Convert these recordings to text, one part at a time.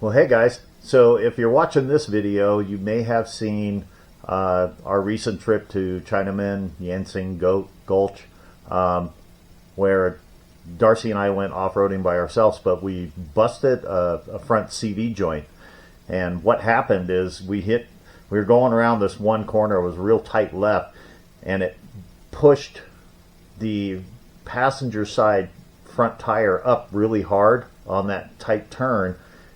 Well, hey guys. So if you're watching this video, you may have seen our recent trip to Chinaman Yansing Gulch, where Darcy and I went off-roading by ourselves, but we busted a front CV joint. And what happened is we were going around this one corner. It was real tight left, and it pushed the passenger side front tire up really hard on that tight turn.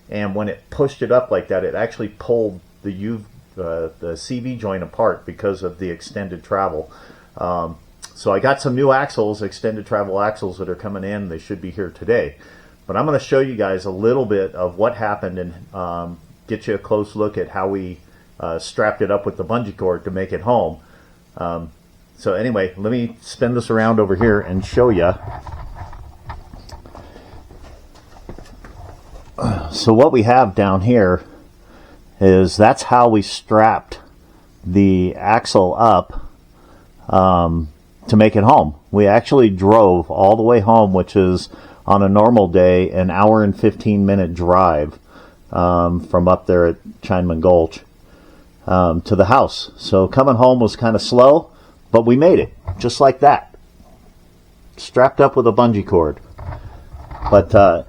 And when it pushed it up like that, it actually pulled the CV joint apart because of the extended travel. So I got some new axles, extended travel axles that are coming in. They should be here today. But I'm going to show you guys a little bit of what happened and get you a close look at how we strapped it up with the bungee cord to make it home. So anyway, let me spin this around over here and show you. So what we have down here is that's how we strapped the axle up to make it home. We actually drove all the way home, which is on a normal day an hour and 15-minute drive from up there at Chinaman Gulch to the house. So coming home was kind of slow, but we made it just like that, strapped up with a bungee cord. But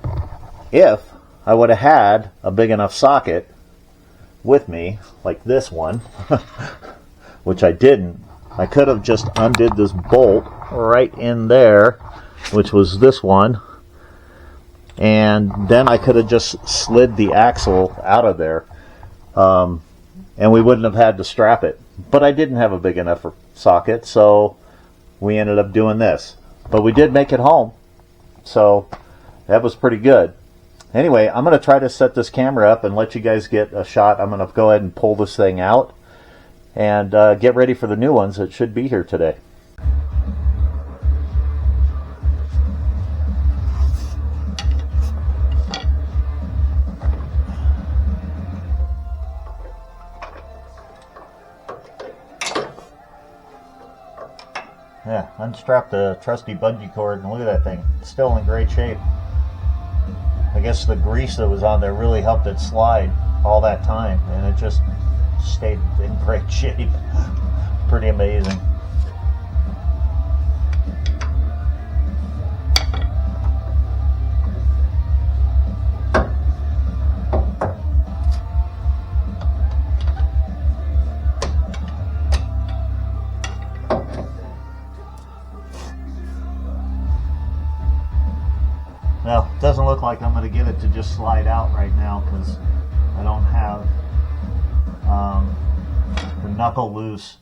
if I would have had a big enough socket with me, like this one, which I didn't, I could have just undid this bolt right in there, which was this one, and then I could have just slid the axle out of there, and we wouldn't have had to strap it. But I didn't have a big enough socket, so we ended up doing this. But we did make it home, so that was pretty good. Anyway, I'm going to try to set this camera up and let you guys get a shot. I'm going to go ahead and pull this thing out and get ready for the new ones that should be here today. Yeah, unstrap the trusty bungee cord and look at that thing. It's still in great shape. I guess the grease that was on there really helped it slide all that time, and it just stayed in great shape. Pretty amazing. Well, it doesn't look like I'm going to get it to just slide out right now because I don't have the knuckle loose.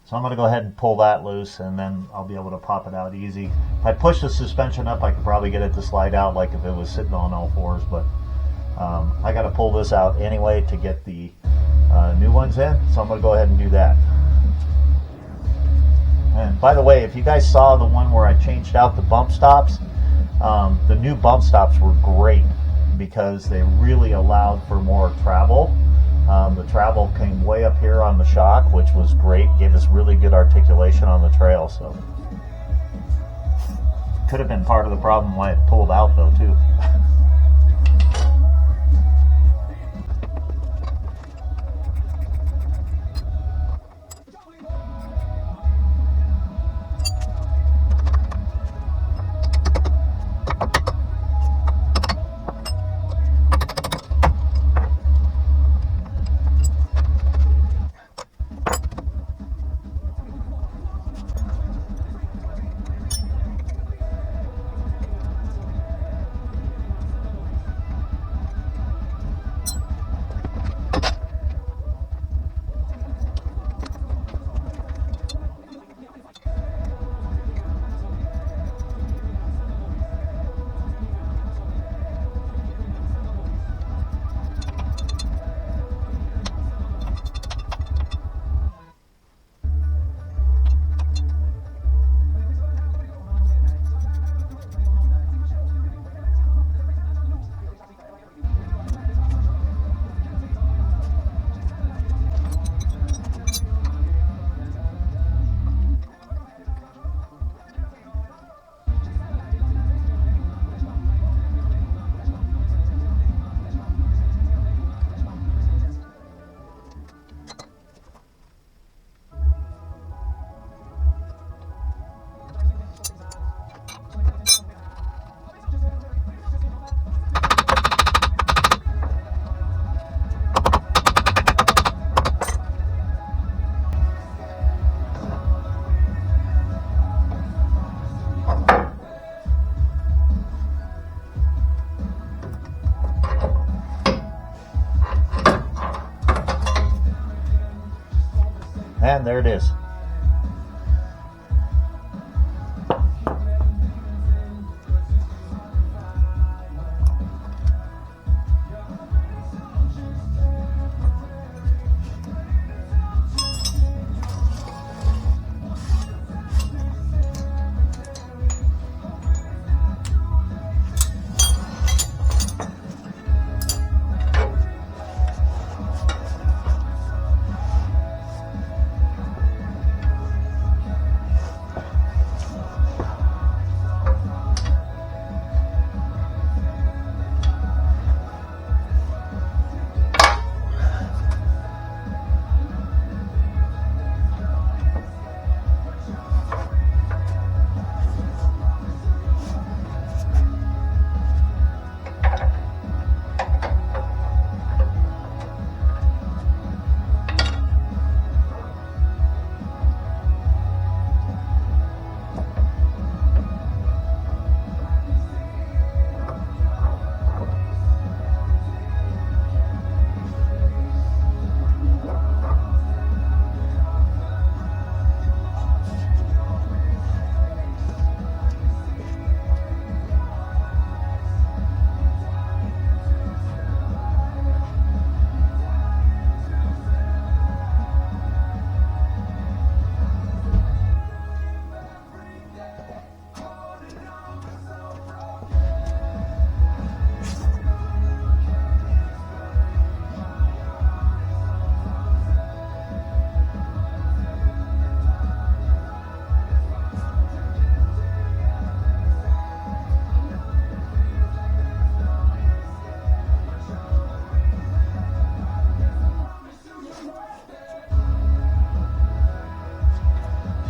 So I'm going to go ahead and pull that loose, and then I'll be able to pop it out easy. If I push the suspension up, I could probably get it to slide out like if it was sitting on all fours, but I got to pull this out anyway to get the new ones in, so I'm going to go ahead and do that. And by the way, if you guys saw the one where I changed out the bump stops, the new bump stops were great because they really allowed for more travel. The travel came way up here on the shock, which was great, gave us really good articulation on the trail. So could have been part of the problem why it pulled out though too. And there it is.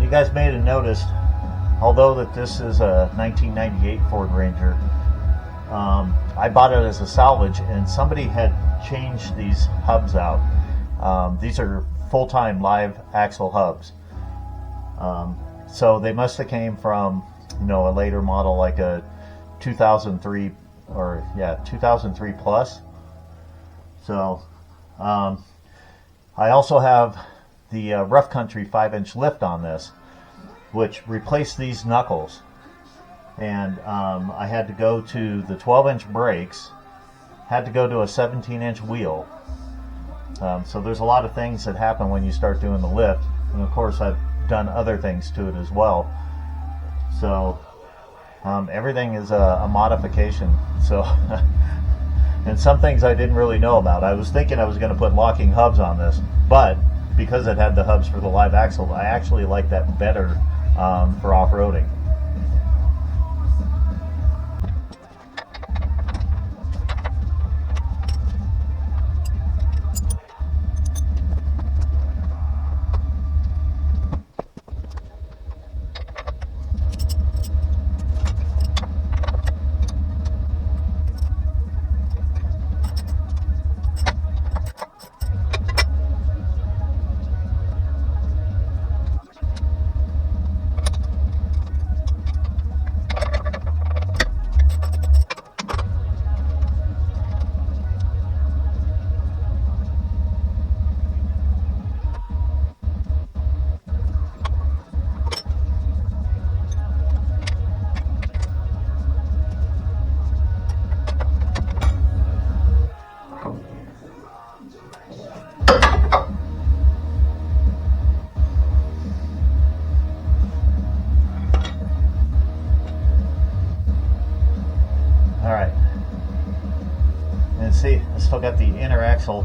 You guys may have noticed, although that this is a 1998 Ford Ranger, I bought it as a salvage, and somebody had changed these hubs out. These are full-time live axle hubs, so they must have came from, you know, a later model, like a 2003 or 2003 plus. So I also have the Rough Country 5-inch lift on this, which replaced these knuckles, and I had to go to the 12-inch brakes, had to go to a 17-inch wheel. So there's a lot of things that happen when you start doing the lift, and of course I've done other things to it as well. So everything is a modification. So and some things I didn't really know about. I was thinking I was going to put locking hubs on this, but because it had the hubs for the live axle, I actually like that better for off-roading. Alright, and see, I still got the inner axle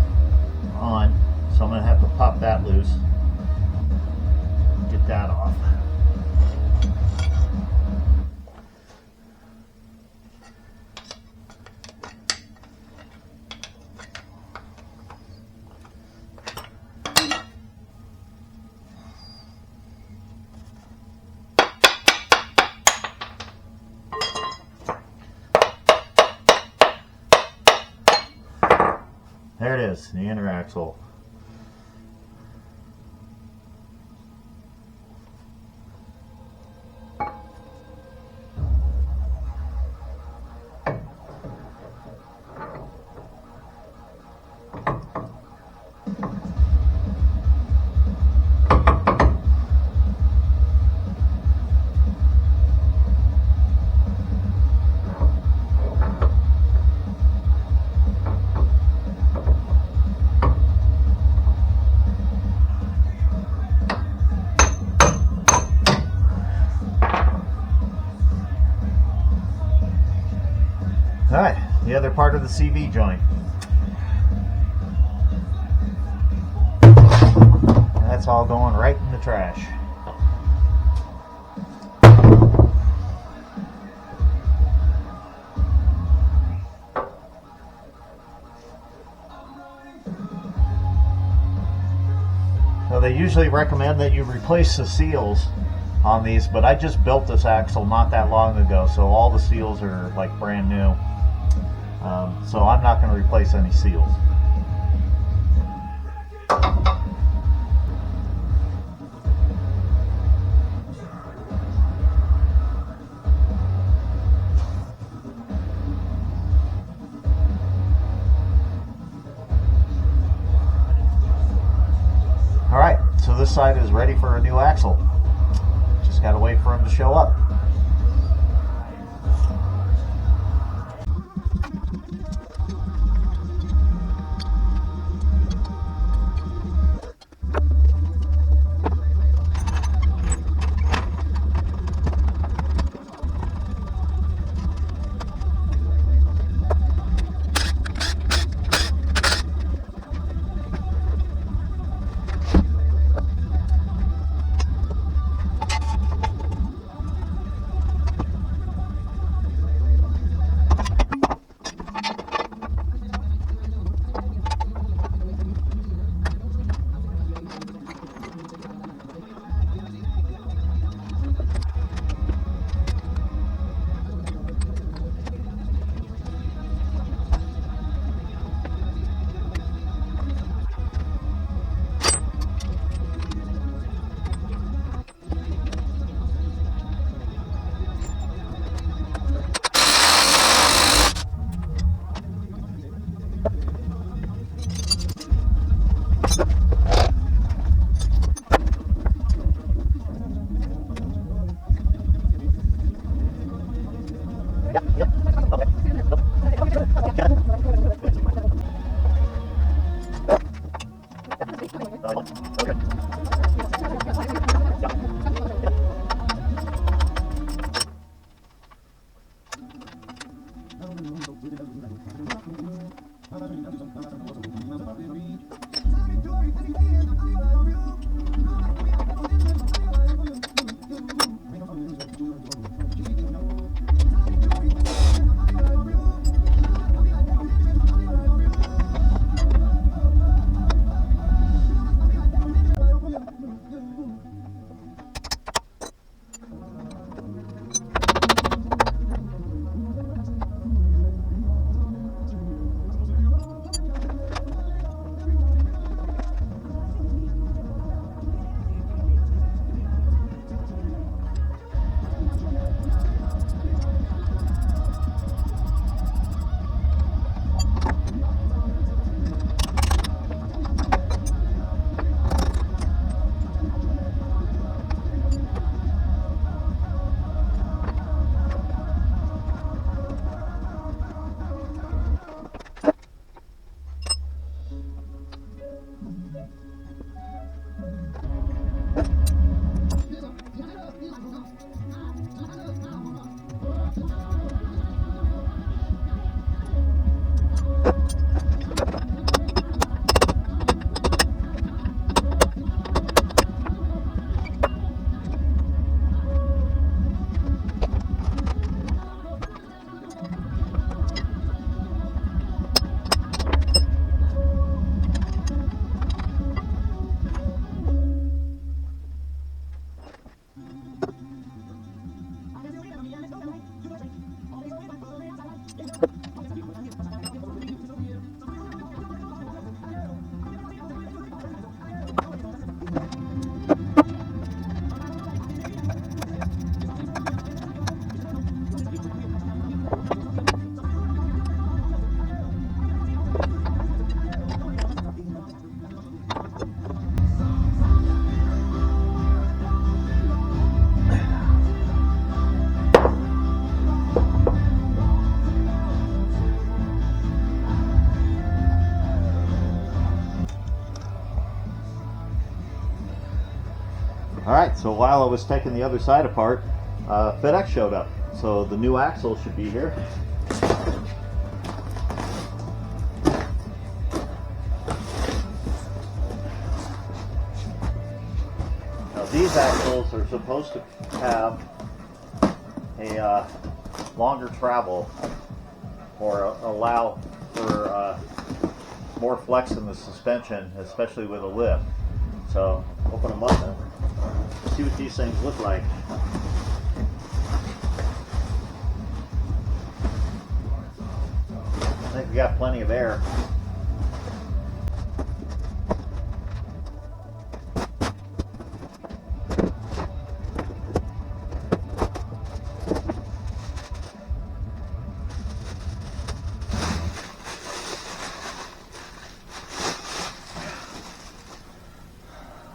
on, so I'm going to have to pop that loose, get that off. There it is, the inner axle. other part of the CV joint. That's all going right in the trash. Now they usually recommend that you replace the seals on these, but I just built this axle not that long ago, so all the seals are like brand new. So I'm not going to replace any seals. Alright, so this side is ready for a new axle. Just gotta wait for him to show up. Alright, so while I was taking the other side apart, FedEx showed up. So the new axle should be here. these axles are supposed to have a longer travel, or allow for more flex in the suspension, especially with a lift. So open them up and see what these things look like. I think we got plenty of air.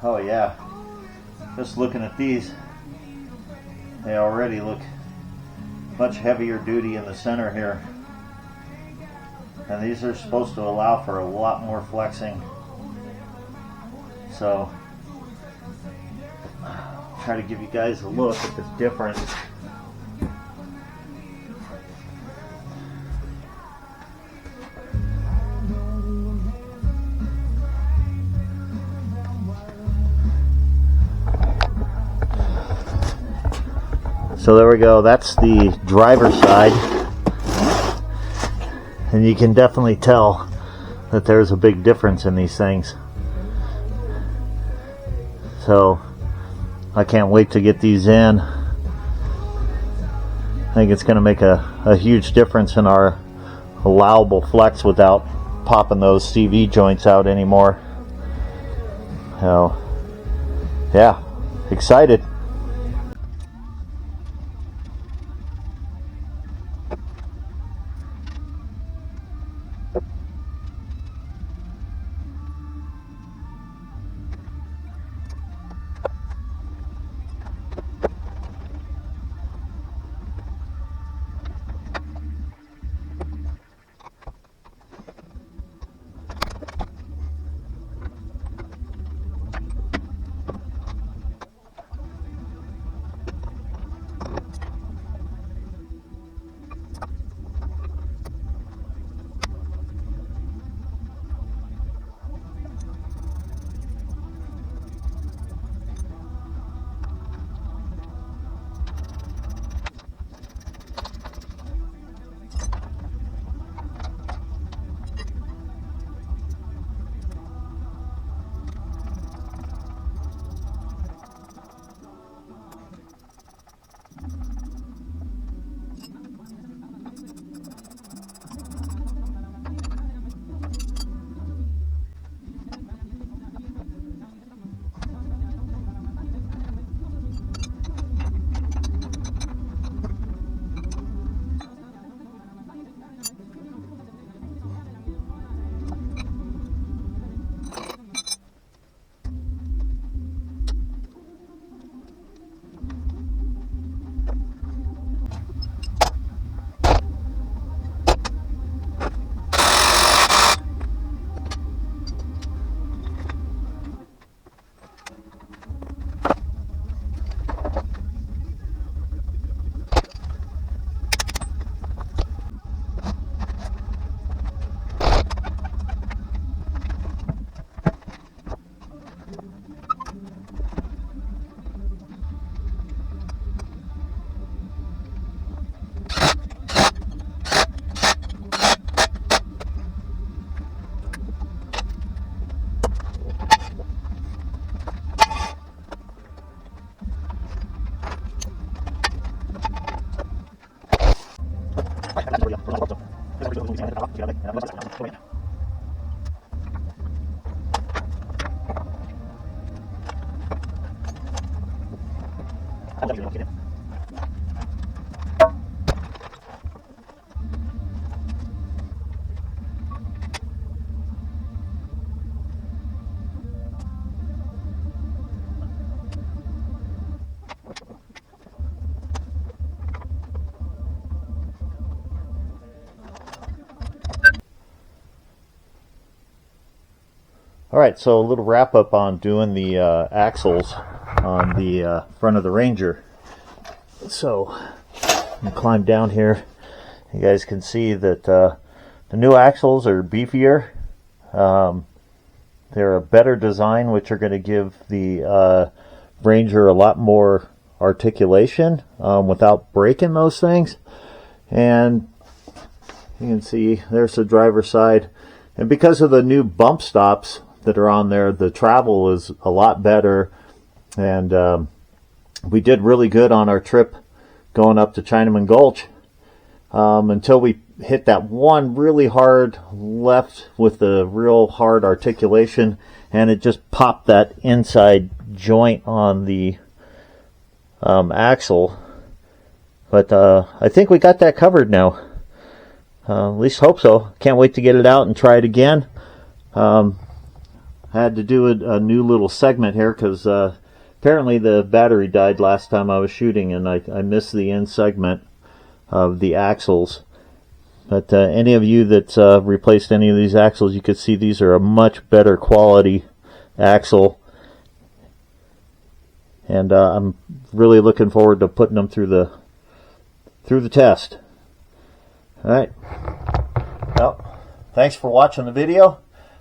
Oh yeah, just looking at these, they already look much heavier duty in the center here. And these are supposed to allow for a lot more flexing. So, try to give you guys a look at the difference. So there we go, that's the driver's side. And you can definitely tell that there's a big difference in these things. So I can't wait to get these in. I think it's going to make a huge difference in our allowable flex without popping those CV joints out anymore. So yeah, excited. Alright, so a little wrap up on doing the axles on the front of the Ranger. So, I'm going to climb down here. You guys can see that the new axles are beefier. They're a better design, which are going to give the Ranger a lot more articulation without breaking those things. And you can see there's the driver's side. And because of the new bump stops that are on there, the travel is a lot better. And we did really good on our trip going up to Chinaman Gulch until we hit that one really hard left with the real hard articulation, and it just popped that inside joint on the axle. But I think we got that covered now. At least hope so. Can't wait to get it out and try it again. I had to do a new little segment here because apparently the battery died last time I was shooting, and I missed the end segment of the axles. But any of you that's replaced any of these axles, you could see these are a much better quality axle. And I'm really looking forward to putting them through the test. All right. Well, thanks for watching the video.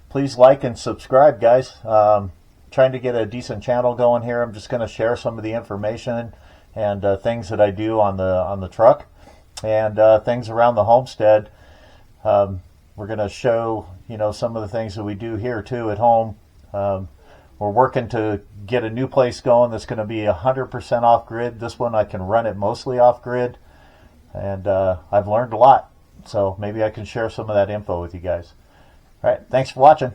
Please like and subscribe, guys. Trying to get a decent channel going here. I'm just going to share some of the information and things that I do on the truck, and things around the homestead. We're going to show, some of the things that we do here too at home. We're working to get a new place going that's going to be 100% off grid. This one I can run it mostly off grid, and I've learned a lot, so maybe I can share some of that info with you guys. All right, thanks for watching.